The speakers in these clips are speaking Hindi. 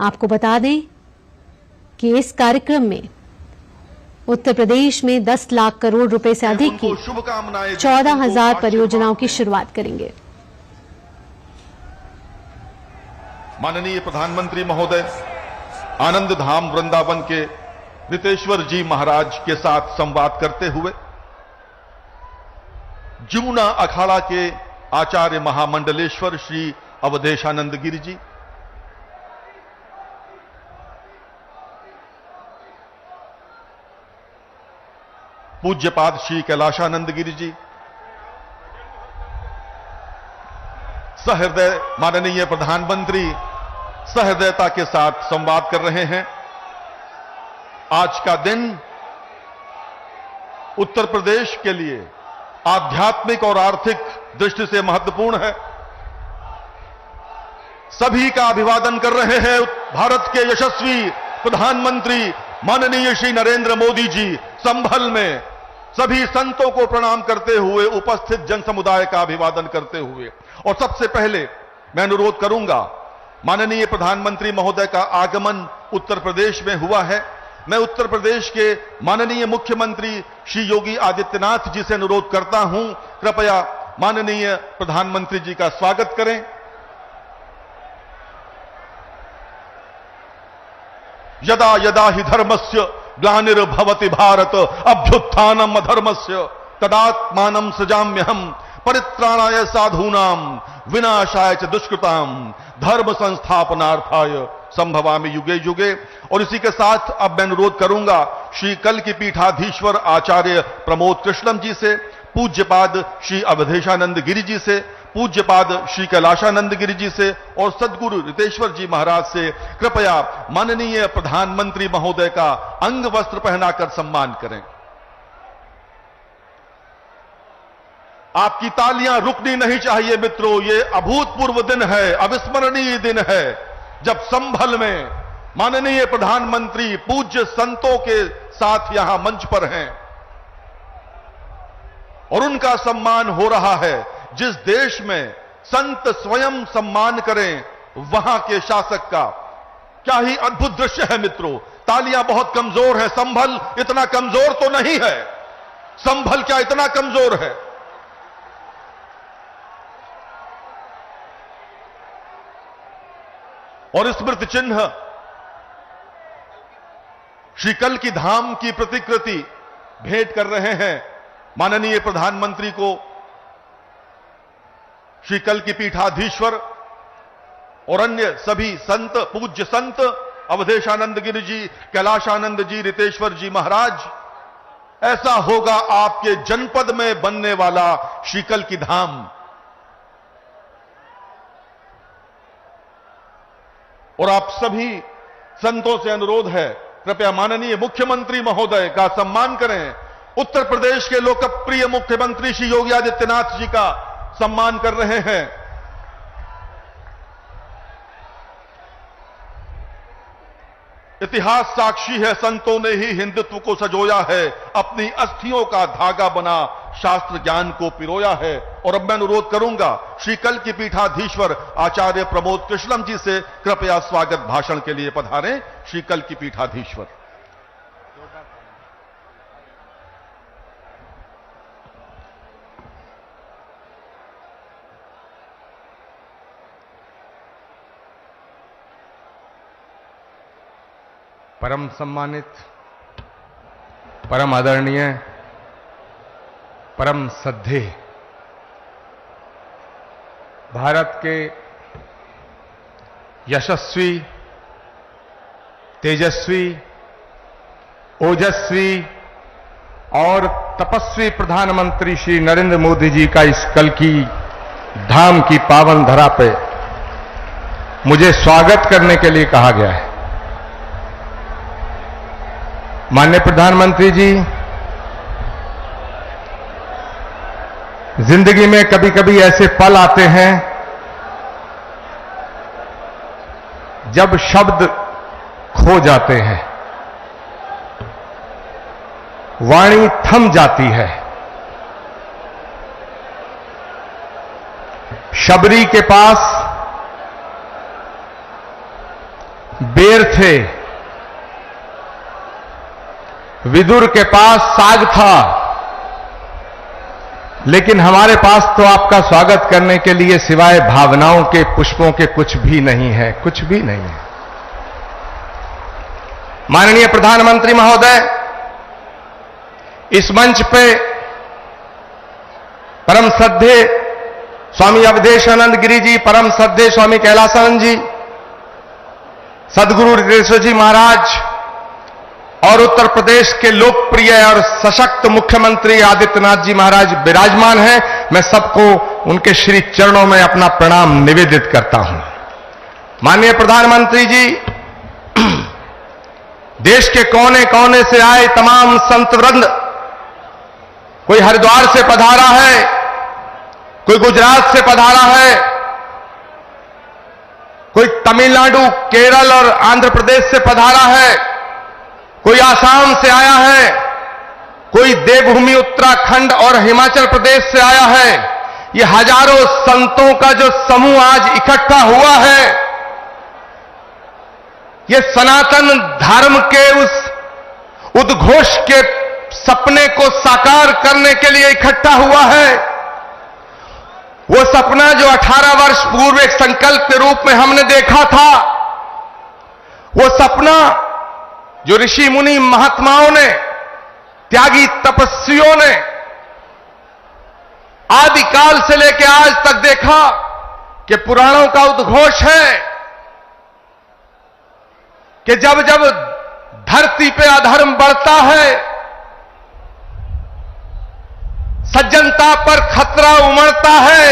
आपको बता दें कि इस कार्यक्रम में उत्तर प्रदेश में 10 लाख करोड़ रुपए से अधिक की 14,000 परियोजनाओं की शुरुआत करेंगे। माननीय प्रधानमंत्री महोदय आनंद धाम वृंदावन के रितेश्वर जी महाराज के साथ संवाद करते हुए जमुना अखाड़ा के आचार्य महामंडलेश्वर श्री अवधेशानंद गिरि जी, पूज्यपाद श्री कैलाशानंद गिरि जी, सहृदय माननीय प्रधानमंत्री सहृदयता के साथ संवाद कर रहे हैं। आज का दिन उत्तर प्रदेश के लिए आध्यात्मिक और आर्थिक दृष्टि से महत्वपूर्ण है। सभी का अभिवादन कर रहे हैं भारत के यशस्वी प्रधानमंत्री माननीय श्री नरेंद्र मोदी जी। संभल में सभी संतों को प्रणाम करते हुए, उपस्थित जन समुदाय का अभिवादन करते हुए, और सबसे पहले मैं अनुरोध करूंगा, माननीय प्रधानमंत्री महोदय का आगमन उत्तर प्रदेश में हुआ है। मैं उत्तर प्रदेश के माननीय मुख्यमंत्री श्री योगी आदित्यनाथ जी से अनुरोध करता हूं, कृपया माननीय प्रधानमंत्री जी का स्वागत करें। यदा यदा हि धर्मस्य ग्लानिर्भवति भारत अभ्युत्थानम् अधर्मस्य तदात्मानं सृजाम्यहम् परित्राणाय साधूनां विनाशाय च दुष्कृतां धर्म संस्थापनार्थाय संभवामि युगे युगे। और इसी के साथ अब मैं अनुरोध करूंगा श्री कल की पीठाधीश्वर आचार्य प्रमोद कृष्णम जी से, पूज्यपाद श्री अवधेशानंद गिरि जी से, पूज्यपाद श्री कैलाशानंद गिरि जी से और सद्गुरु रितेश्वर जी महाराज से कृपया माननीय प्रधानमंत्री महोदय का अंग वस्त्र पहनाकर सम्मान करें। आपकी तालियां रुकनी नहीं चाहिए मित्रों। ये अभूतपूर्व दिन है, अविस्मरणीय दिन है, जब संभल में माननीय प्रधानमंत्री पूज्य संतों के साथ यहां मंच पर हैं और उनका सम्मान हो रहा है। जिस देश में संत स्वयं सम्मान करें, वहां के शासक का क्या ही अद्भुत दृश्य है मित्रों। तालियां बहुत कमजोर है, संभल इतना कमजोर तो नहीं है। संभल क्या इतना कमजोर है? और स्मृति चिन्ह श्री कल की धाम की प्रतिकृति भेंट कर रहे हैं माननीय प्रधानमंत्री को श्री कल की पीठाधीश्वर और अन्य सभी संत, पूज्य संत अवधेशानंद गिरि जी, कैलाशानंद जी, रितेश्वर जी महाराज। ऐसा होगा आपके जनपद में बनने वाला श्री कल की धाम। और आप सभी संतों से अनुरोध है, कृपया माननीय मुख्यमंत्री महोदय का सम्मान करें। उत्तर प्रदेश के लोकप्रिय मुख्यमंत्री श्री योगी आदित्यनाथ जी का सम्मान कर रहे हैं। इतिहास साक्षी है, संतों ने ही हिंदुत्व को सजोया है, अपनी अस्थियों का धागा बना शास्त्र ज्ञान को पिरोया है। और अब मैं अनुरोध करूंगा श्री कल की पीठाधीश्वर आचार्य प्रमोद कृष्णम जी से, कृपया स्वागत भाषण के लिए पधारें श्री कल की पीठाधीश्वर। परम सम्मानित, परम आदरणीय, परम श्रद्धेय भारत के यशस्वी, तेजस्वी, ओजस्वी और तपस्वी प्रधानमंत्री श्री नरेंद्र मोदी जी का इस कल की धाम की पावन धरा पे मुझे स्वागत करने के लिए कहा गया है। माननीय प्रधानमंत्री जी, जिंदगी में कभी कभी ऐसे पल आते हैं जब शब्द खो जाते हैं, वाणी थम जाती है। शबरी के पास बेर थे, विदुर के पास साग था, लेकिन हमारे पास तो आपका स्वागत करने के लिए सिवाय भावनाओं के, पुष्पों के कुछ भी नहीं है, कुछ भी नहीं है। माननीय प्रधानमंत्री महोदय, इस मंच पे परम श्रद्धे स्वामी अवधेशानंद गिरी जी, परम श्रद्धे स्वामी कैलासानंद जी, सदगुरु ऋषिकेश्वर जी महाराज और उत्तर प्रदेश के लोकप्रिय और सशक्त मुख्यमंत्री आदित्यनाथ जी महाराज विराजमान हैं। मैं सबको उनके श्री चरणों में अपना प्रणाम निवेदित करता हूं। माननीय प्रधानमंत्री जी, देश के कोने कोने से आए तमाम संत वृंद, कोई हरिद्वार से पधारा है, कोई गुजरात से पधारा है, कोई तमिलनाडु, केरल और आंध्र प्रदेश से पधारा है, कोई आसाम से आया है, कोई देवभूमि उत्तराखंड और हिमाचल प्रदेश से आया है। ये हजारों संतों का जो समूह आज इकट्ठा हुआ है, ये सनातन धर्म के उस उद्घोष के सपने को साकार करने के लिए इकट्ठा हुआ है। वो सपना जो 18 वर्ष पूर्व एक संकल्प के रूप में हमने देखा था, वो सपना जो ऋषि मुनि महात्माओं ने, त्यागी तपस्वियों ने आदिकाल से लेकर आज तक देखा कि पुराणों का उद्घोष है कि जब जब धरती पे अधर्म बढ़ता है, सज्जनता पर खतरा उमड़ता है।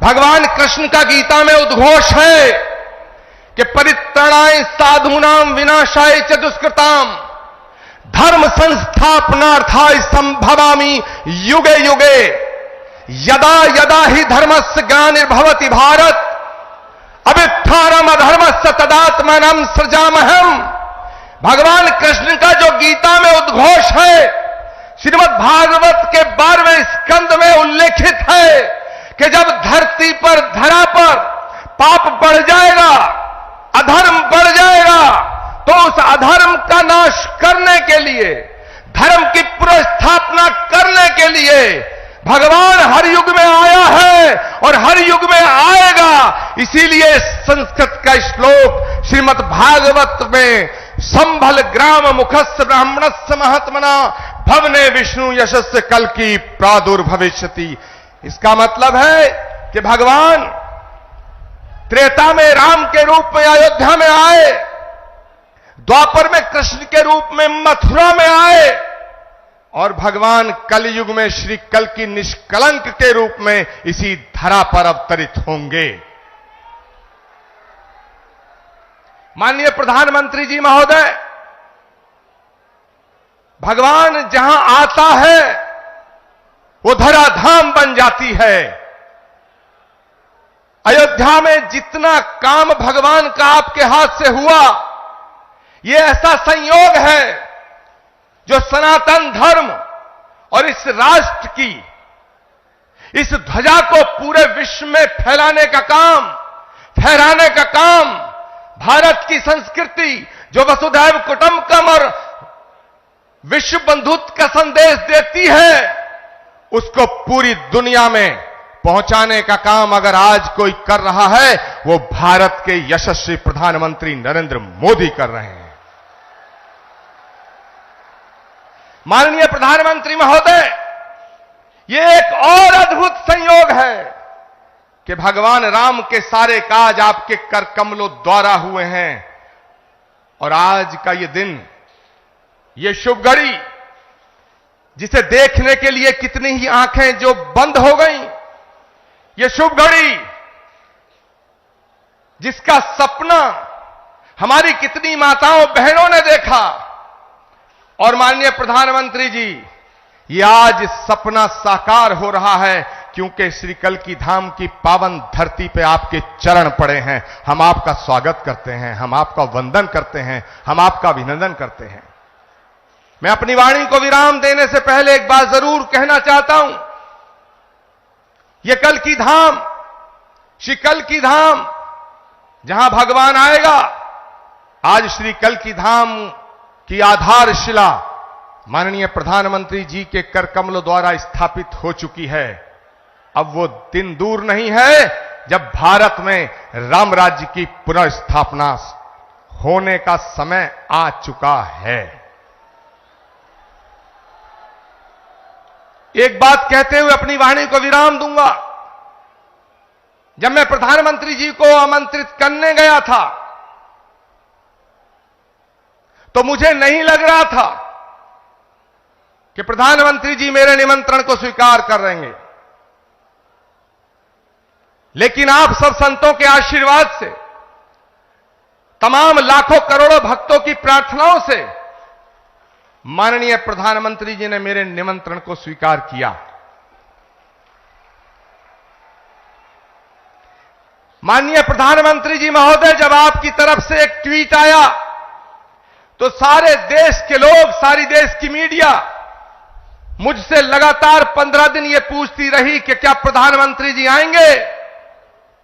भगवान कृष्ण का गीता में उद्घोष है कि परित्राणाय साधूनाम विनाशाय च दुष्कृताम धर्म संस्थापनार्थाय संभवामि युगे युगे यदा यदा ही धर्मस्य ग्लानिर्भवति भारत अभ्युत्थानम अधर्मस्य तदात्मानं सृजामहम्। भगवान कृष्ण का जो गीता में उद्घोष है, श्रीमद् भागवत के 12वें स्कंद में उल्लेखित है कि जब धरती पर, धरा पर पाप बढ़ जाएगा, अधर्म बढ़ जाएगा, तो उस अधर्म का नाश करने के लिए, धर्म की पुनर्स्थापना करने के लिए भगवान हर युग में आया है और हर युग में आएगा। इसीलिए संस्कृत का श्लोक श्रीमद् भागवत में संभल ग्राम मुखस्य ब्राह्मणस्य महात्मना भवने विष्णु यशस्य कल की प्रादुर्भविष्यति। इसका मतलब है कि भगवान त्रेता में राम के रूप में अयोध्या में आए, द्वापर में कृष्ण के रूप में मथुरा में आए, और भगवान कलयुग में श्री कल की निष्कलंक के रूप में इसी धरा पर अवतरित होंगे। माननीय प्रधानमंत्री जी महोदय, भगवान जहां आता है वो धराधाम बन जाती है। अयोध्या में जितना काम भगवान का आपके हाथ से हुआ, ये ऐसा संयोग है जो सनातन धर्म और इस राष्ट्र की, इस ध्वजा को पूरे विश्व में फहराने का काम, भारत की संस्कृति जो वसुधैव कुटुंबकम और विश्व बंधुत्व का संदेश देती है, उसको पूरी दुनिया में पहुंचाने का काम अगर आज कोई कर रहा है, वो भारत के यशस्वी प्रधानमंत्री नरेंद्र मोदी कर रहे हैं। माननीय प्रधानमंत्री महोदय, ये एक और अद्भुत संयोग है कि भगवान राम के सारे काज आपके कर कमलों द्वारा हुए हैं, और आज का ये दिन, ये शुभ घड़ी, जिसे देखने के लिए कितनी ही आंखें जो बंद हो गईं, ये शुभ घड़ी जिसका सपना हमारी कितनी माताओं बहनों ने देखा, और माननीय प्रधानमंत्री जी, ये आज सपना साकार हो रहा है क्योंकि श्री कल की धाम की पावन धरती पे आपके चरण पड़े हैं। हम आपका स्वागत करते हैं, हम आपका वंदन करते हैं, हम आपका अभिनंदन करते हैं। मैं अपनी वाणी को विराम देने से पहले एक बात जरूर कहना चाहता हूं। ये कल की धाम, श्री कल की धाम जहां भगवान आएगा। आज श्री कल्की धाम की आधारशिला माननीय प्रधानमंत्री जी के कर कमलों द्वारा स्थापित हो चुकी है। अब वो दिन दूर नहीं है जब भारत में राम राज्य की पुनर्स्थापना होने का समय आ चुका है। एक बात कहते हुए अपनी वाणी को विराम दूंगा। जब मैं प्रधानमंत्री जी को आमंत्रित करने गया था तो मुझे नहीं लग रहा था कि प्रधानमंत्री जी मेरे निमंत्रण को स्वीकार कर लेंगे, लेकिन आप सब संतों के आशीर्वाद से, तमाम लाखों करोड़ों भक्तों की प्रार्थनाओं से माननीय प्रधानमंत्री जी ने मेरे निमंत्रण को स्वीकार किया। माननीय प्रधानमंत्री जी महोदय, जब आपकी तरफ से एक ट्वीट आया तो सारे देश के लोग, सारी देश की मीडिया मुझसे लगातार 15 दिन यह पूछती रही कि क्या प्रधानमंत्री जी आएंगे।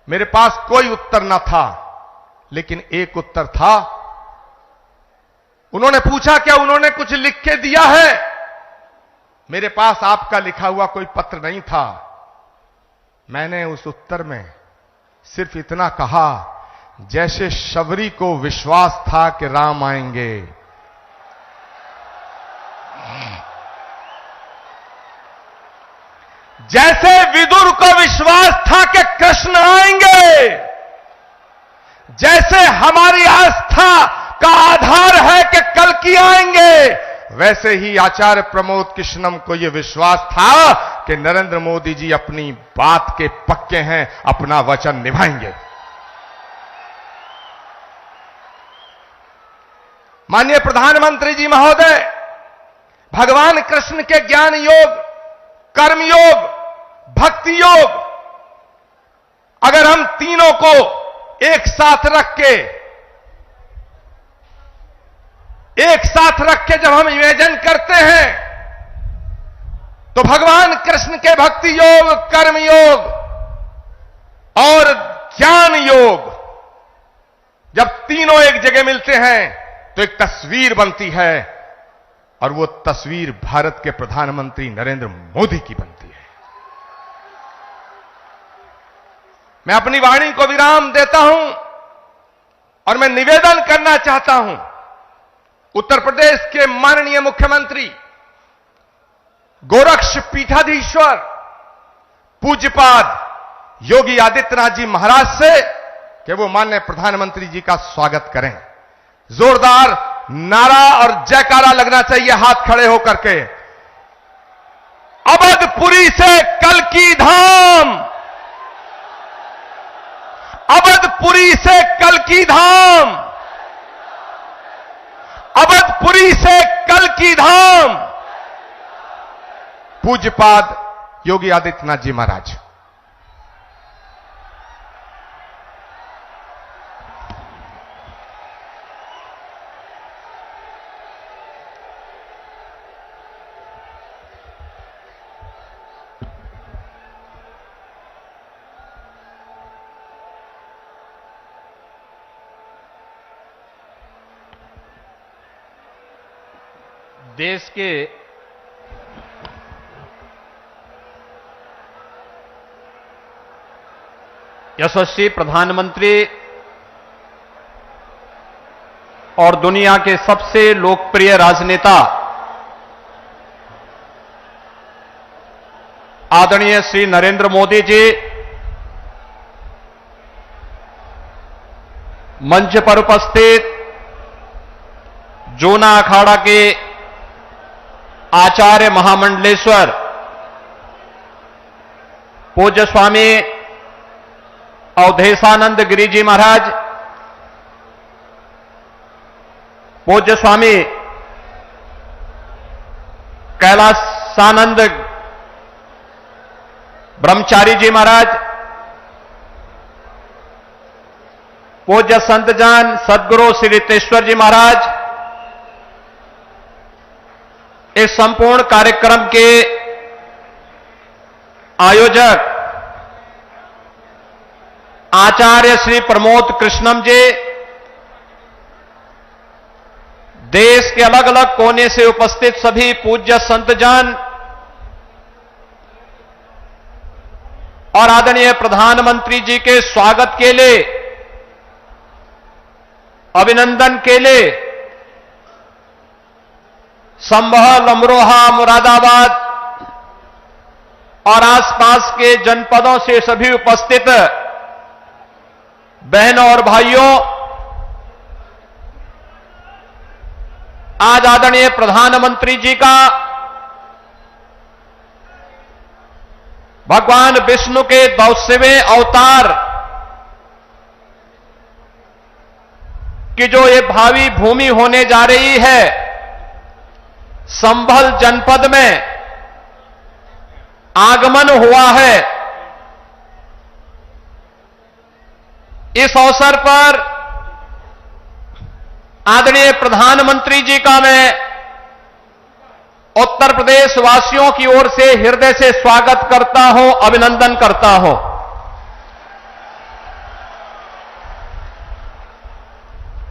मेरे पास कोई उत्तर न था, लेकिन एक उत्तर था। उन्होंने पूछा क्या उन्होंने कुछ लिख के दिया है। मेरे पास आपका लिखा हुआ कोई पत्र नहीं था। मैंने उस उत्तर में सिर्फ इतना कहा, जैसे शबरी को विश्वास था कि राम आएंगे, जैसे विदुर को विश्वास था कि कृष्ण आएंगे, जैसे हमारी आस्था का आधार है कि कल्कि आएंगे, वैसे ही आचार्य प्रमोद कृष्णम को यह विश्वास था कि नरेंद्र मोदी जी अपनी बात के पक्के हैं, अपना वचन निभाएंगे। माननीय प्रधानमंत्री जी महोदय, भगवान कृष्ण के ज्ञान योग, कर्म योग, भक्ति योग, अगर हम तीनों को एक साथ रख के जब हम इमेजिन करते हैं तो भगवान कृष्ण के भक्ति योग, कर्म योग और ज्ञान योग जब तीनों एक जगह मिलते हैं तो एक तस्वीर बनती है, और वो तस्वीर भारत के प्रधानमंत्री नरेंद्र मोदी की बनती है। मैं अपनी वाणी को विराम देता हूं और मैं निवेदन करना चाहता हूं उत्तर प्रदेश के माननीय मुख्यमंत्री गोरक्ष पीठाधीश्वर पूज्यपाद योगी आदित्यनाथ जी महाराज से कि वो माननीय प्रधानमंत्री जी का स्वागत करें। जोरदार नारा और जयकारा लगना चाहिए हाथ खड़े होकर के। अवधपुरी से कल्कि धाम, अवधपुरी से कल्कि धाम, अवधपुरी से कल्कि धाम। पूज्यपाद योगी आदित्यनाथ जी महाराज। देश के यशस्वी प्रधानमंत्री और दुनिया के सबसे लोकप्रिय राजनेता आदरणीय श्री नरेंद्र मोदी जी मंच पर उपस्थित जूना अखाड़ा के आचार्य महामंडलेश्वर पूज्य स्वामी अवधेशानंद गिरी जी महाराज, पूज्य स्वामी कैलासानंद ब्रह्मचारी जी महाराज, पूज्य संतजान सदगुरु श्री रितेश्वर जी महाराज, इस संपूर्ण कार्यक्रम के आयोजक आचार्य श्री प्रमोद कृष्णम जी, देश के अलग अलग कोने से उपस्थित सभी पूज्य संतजन और आदरणीय प्रधानमंत्री जी के स्वागत के लिए, अभिनंदन के लिए संभल, अमरोहा, मुरादाबाद और आसपास के जनपदों से सभी उपस्थित बहनों और भाइयों, आज आदरणीय प्रधानमंत्री जी का भगवान विष्णु के 200वें अवतार की जो ये भावी भूमि होने जा रही है, संभल जनपद में आगमन हुआ है। इस अवसर पर आदरणीय प्रधानमंत्री जी का मैं उत्तर प्रदेश वासियों की ओर से हृदय से स्वागत करता हूं, अभिनंदन करता हूं।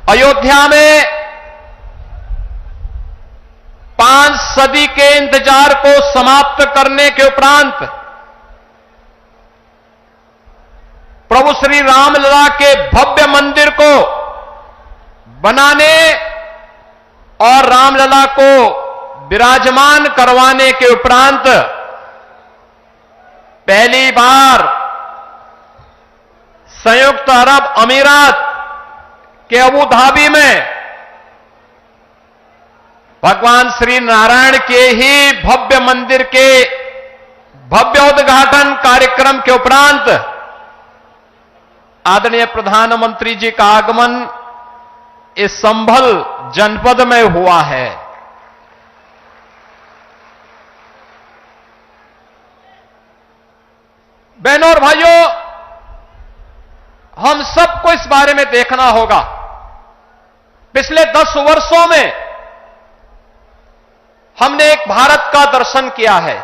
अयोध्या में 5 सदी के इंतजार को समाप्त करने के उपरांत प्रभु श्री रामलला के भव्य मंदिर को बनाने और रामलला को विराजमान करवाने के उपरांत पहली बार संयुक्त अरब अमीरात के अबू धाबी में भगवान श्री नारायण के ही भव्य मंदिर के भव्य उद्घाटन कार्यक्रम के उपरांत आदरणीय प्रधानमंत्री जी का आगमन इस संभल जनपद में हुआ है। बहनों और भाइयों, हम सबको इस बारे में देखना होगा। पिछले 10 वर्षों में हमने एक भारत का दर्शन किया है,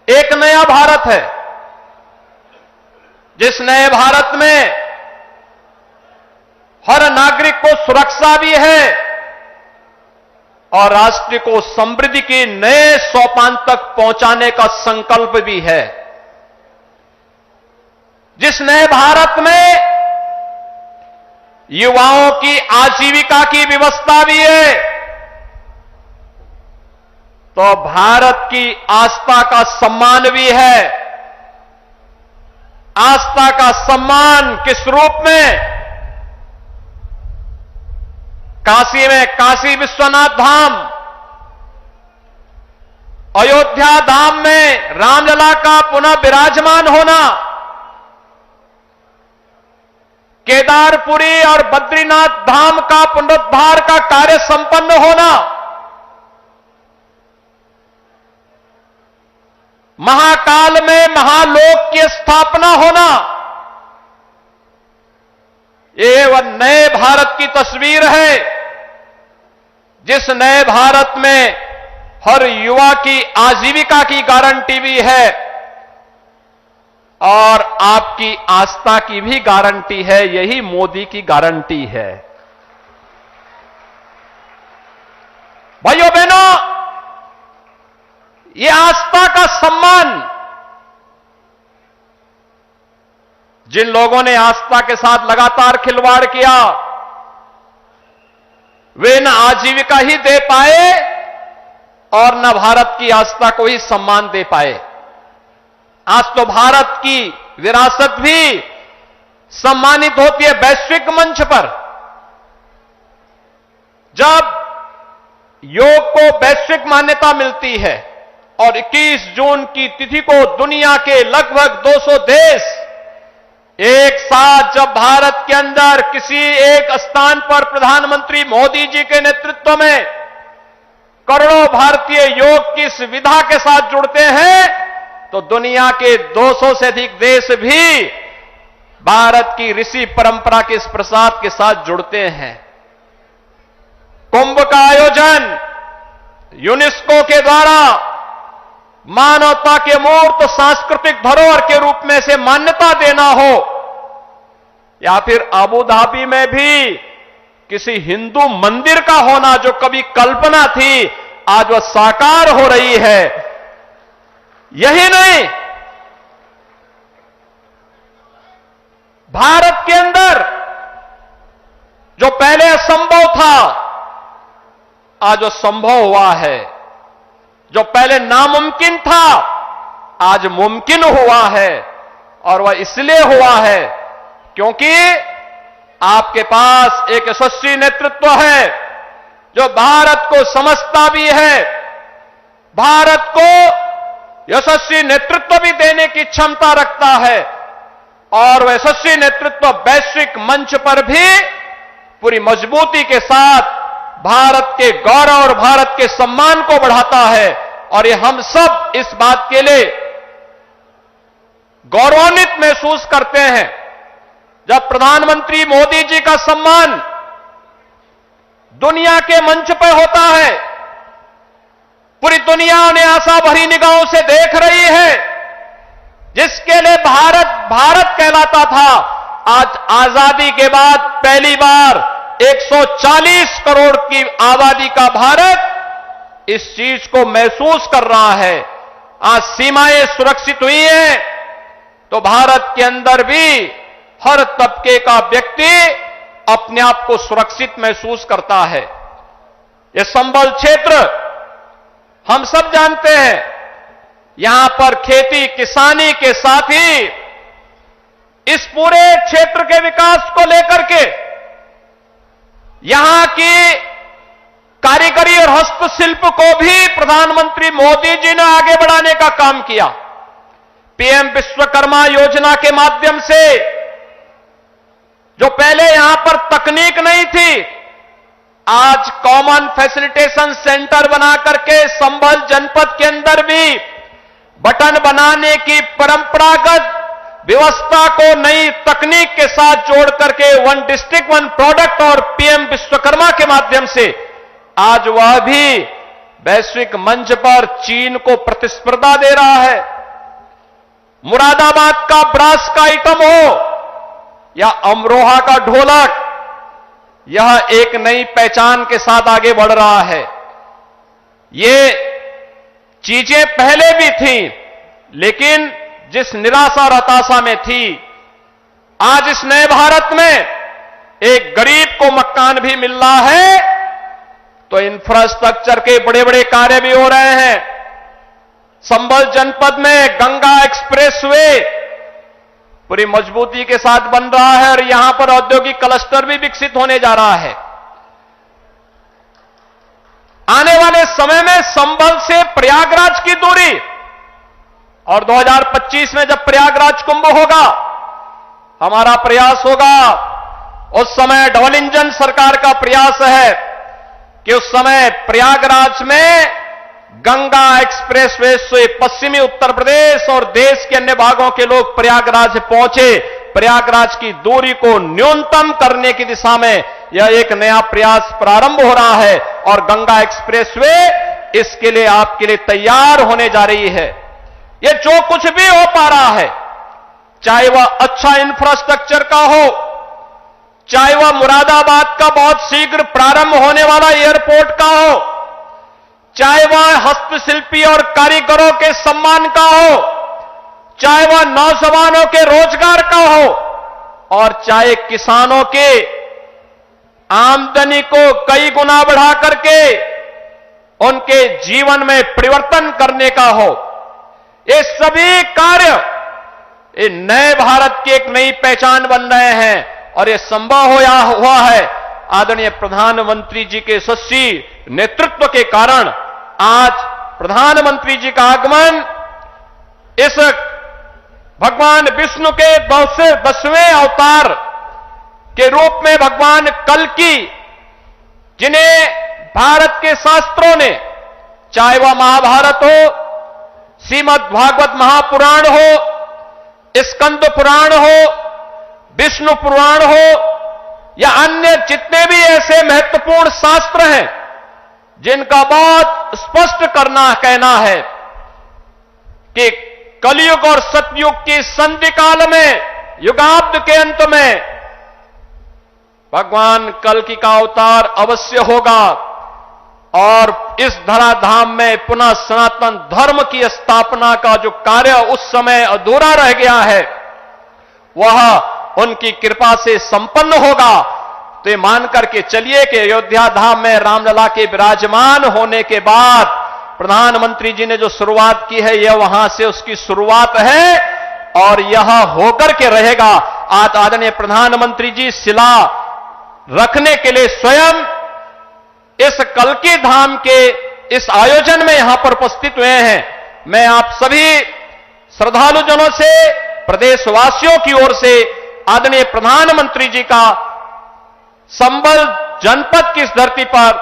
एक नया भारत है, जिस नए भारत में हर नागरिक को सुरक्षा भी है और राष्ट्र को समृद्धि के नए सोपान तक पहुंचाने का संकल्प भी है। जिस नए भारत में युवाओं की आजीविका की व्यवस्था भी है, तो भारत की आस्था का सम्मान भी है। आस्था का सम्मान किस रूप में? काशी में काशी विश्वनाथ धाम, अयोध्या धाम में रामलला का पुनः विराजमान होना, केदारपुरी और बद्रीनाथ धाम का पुनरुद्धार का कार्य संपन्न होना, महाकाल में महालोक की स्थापना होना, ये वह नए भारत की तस्वीर है, जिस नए भारत में हर युवा की आजीविका की गारंटी भी है और आपकी आस्था की भी गारंटी है। यही मोदी की गारंटी है। भाइयों बहनों, ये आस्था का सम्मान जिन लोगों ने आस्था के साथ लगातार खिलवाड़ किया, वे न आजीविका ही दे पाए और न भारत की आस्था को ही सम्मान दे पाए। आज तो भारत की विरासत भी सम्मानित होती है वैश्विक मंच पर। जब योग को वैश्विक मान्यता मिलती है और 21 जून की तिथि को दुनिया के लगभग 200 देश एक साथ जब भारत के अंदर किसी एक स्थान पर प्रधानमंत्री मोदी जी के नेतृत्व में करोड़ों भारतीय योग की इस विधा के साथ जुड़ते हैं, तो दुनिया के 200 से अधिक देश भी भारत की ऋषि परंपरा के इस प्रसाद के साथ जुड़ते हैं। कुंभ का आयोजन यूनेस्को के द्वारा मानवता के मूर्त सांस्कृतिक धरोहर के रूप में से मान्यता देना हो, या फिर अबू धाबी में भी किसी हिंदू मंदिर का होना जो कभी कल्पना थी, आज वह साकार हो रही है। यही नहीं, भारत के अंदर जो पहले असंभव था, आज वह संभव हुआ है। जो पहले नामुमकिन था, आज मुमकिन हुआ है। और वह इसलिए हुआ है क्योंकि आपके पास एक यशस्वी नेतृत्व है जो भारत को समझता भी है, भारत को यशस्वी नेतृत्व भी देने की क्षमता रखता है, और वह यशस्वी नेतृत्व वैश्विक मंच पर भी पूरी मजबूती के साथ भारत के गौरव और भारत के सम्मान को बढ़ाता है। और ये हम सब इस बात के लिए गौरवान्वित महसूस करते हैं जब प्रधानमंत्री मोदी जी का सम्मान दुनिया के मंच पर होता है। पूरी दुनिया उन्हें आशा भरी निगाहों से देख रही है। जिसके लिए भारत भारत कहलाता था, आज आजादी के बाद पहली बार 140 करोड़ की आबादी का भारत इस चीज को महसूस कर रहा है। आज सीमाएं सुरक्षित हुई हैं, तो भारत के अंदर भी हर तबके का व्यक्ति अपने आप को सुरक्षित महसूस करता है। यह संबल क्षेत्र हम सब जानते हैं, यहां पर खेती किसानी के साथ ही इस पूरे क्षेत्र के विकास को लेकर के यहां की कारीगरी और हस्तशिल्प को भी प्रधानमंत्री मोदी जी ने आगे बढ़ाने का काम किया। पीएम विश्वकर्मा योजना के माध्यम से जो पहले यहां पर तकनीक नहीं थी, आज कॉमन फैसिलिटेशन सेंटर बना करके संभल जनपद के अंदर भी बटन बनाने की परंपरागत व्यवस्था को नई तकनीक के साथ जोड़ करके वन डिस्ट्रिक्ट वन प्रोडक्ट और पीएम विश्वकर्मा के माध्यम से आज वह भी वैश्विक मंच पर चीन को प्रतिस्पर्धा दे रहा है। मुरादाबाद का ब्रास का आइटम हो या अमरोहा का ढोलक, यह एक नई पहचान के साथ आगे बढ़ रहा है। ये चीजें पहले भी थी, लेकिन जिस निराशा और हताशा में थी, आज इस नए भारत में एक गरीब को मकान भी मिल रहा है, तो इंफ्रास्ट्रक्चर के बड़े बड़े कार्य भी हो रहे हैं। संभल जनपद में गंगा एक्सप्रेसवे पूरी मजबूती के साथ बन रहा है और यहां पर औद्योगिक क्लस्टर भी विकसित होने जा रहा है। आने वाले समय में संभल से प्रयागराज की दूरी, और 2025 में जब प्रयागराज कुंभ होगा, हमारा प्रयास होगा, उस समय डबल इंजन सरकार का प्रयास है कि उस समय प्रयागराज में गंगा एक्सप्रेसवे से पश्चिमी उत्तर प्रदेश और देश के अन्य भागों के लोग प्रयागराज पहुंचे। प्रयागराज की दूरी को न्यूनतम करने की दिशा में यह एक नया प्रयास प्रारंभ हो रहा है, और गंगा एक्सप्रेसवे इसके लिए आपके लिए तैयार होने जा रही है। यह जो कुछ भी हो पा रहा है, चाहे वह अच्छा इंफ्रास्ट्रक्चर का हो, चाहे वह मुरादाबाद का बहुत शीघ्र प्रारंभ होने वाला एयरपोर्ट का हो, चाहे वह हस्तशिल्पी और कारीगरों के सम्मान का हो, चाहे वह नौजवानों के रोजगार का हो, और चाहे किसानों के आमदनी को कई गुना बढ़ा करके उनके जीवन में परिवर्तन करने का हो। ये सभी कार्य ये नए भारत की एक नई पहचान बन रहे हैं, और ये संभव हुआ है आदरणीय प्रधानमंत्री जी के यशस्वी नेतृत्व के कारण। आज प्रधानमंत्री जी का आगमन इस भगवान विष्णु के 10वें अवतार के रूप में भगवान कल्कि, जिन्हें भारत के शास्त्रों ने, चाहे वह महाभारत हो, श्रीमद् भागवत महापुराण हो, स्कंद पुराण हो, विष्णु पुराण हो, या अन्य जितने भी ऐसे महत्वपूर्ण शास्त्र हैं जिनका बहुत स्पष्ट कहना है कि कलयुग और सतयुग की संधि काल में, युगाब्द के अंत में भगवान कल्कि का अवतार अवश्य होगा और इस धराधाम में पुनः सनातन धर्म की स्थापना का जो कार्य उस समय अधूरा रह गया है वह उनकी कृपा से संपन्न होगा। तो ये मान करके चलिए कि अयोध्या धाम में रामलला के विराजमान होने के बाद प्रधानमंत्री जी ने जो शुरुआत की है यह वहां से उसकी शुरुआत है और यह होकर के रहेगा। आज आदरणीय प्रधानमंत्री जी शिला रखने के लिए स्वयं इस कल्कि धाम के इस आयोजन में यहां पर उपस्थित हुए हैं। मैं आप सभी श्रद्धालुजनों से, प्रदेशवासियों की ओर से आदरणीय प्रधानमंत्री जी का संबल जनपद की इस धरती पर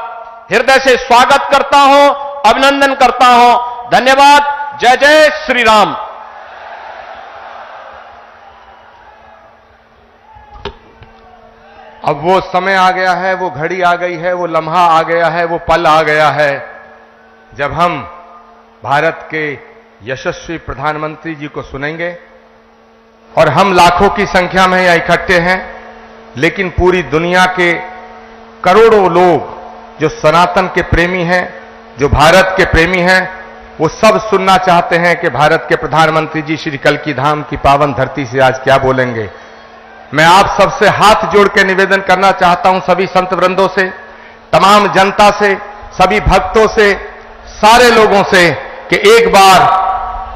हृदय से स्वागत करता हूं, अभिनंदन करता हूं। धन्यवाद। जय जय श्री राम। अब वो समय आ गया है, वो घड़ी आ गई है, वो लम्हा आ गया है, वो पल आ गया है जब हम भारत के यशस्वी प्रधानमंत्री जी को सुनेंगे। और हम लाखों की संख्या में यहां इकट्ठे हैं, लेकिन पूरी दुनिया के करोड़ों लोग जो सनातन के प्रेमी हैं, जो भारत के प्रेमी हैं, वो सब सुनना चाहते हैं कि भारत के प्रधानमंत्री जी श्री कल्कि धाम की पावन धरती से आज क्या बोलेंगे। मैं आप सबसे हाथ जोड़ के निवेदन करना चाहता हूं, सभी संत वृंदों से, तमाम जनता से, सभी भक्तों से, सारे लोगों से कि एक बार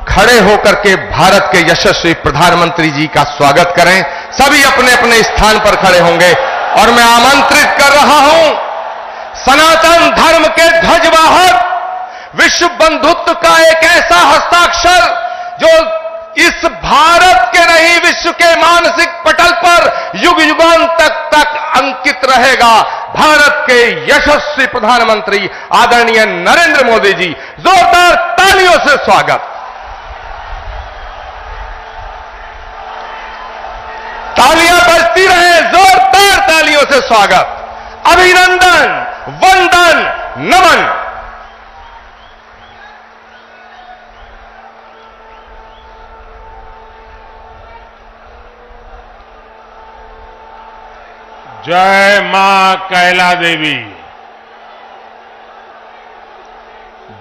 खड़े होकर के भारत के यशस्वी प्रधानमंत्री जी का स्वागत करें। सभी अपने अपने स्थान पर खड़े होंगे और मैं आमंत्रित कर रहा हूं सनातन धर्म के ध्वजवाहक, विश्व बंधुत्व का एक ऐसा हस्ताक्षर जो इस भारत के नहीं विश्व के मानसिक पटल पर युग युगांतक तक अंकित रहेगा। भारत के यशस्वी प्रधानमंत्री आदरणीय नरेंद्र मोदी जी, जोरदार तालियों से स्वागत। तालियां बजती रहे, जोरदार तालियों से स्वागत, अभिनंदन, वंदन, नमन। जय मां कैला देवी,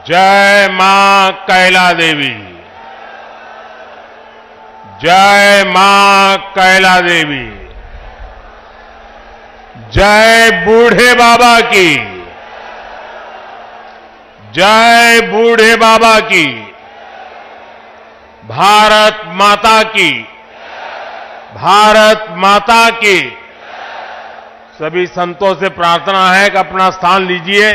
जय मां कैला देवी, जय मां कैला देवी, जय बूढ़े बाबा की, जय बूढ़े बाबा की, भारत माता की, भारत माता की। सभी संतों से प्रार्थना है कि अपना स्थान लीजिए।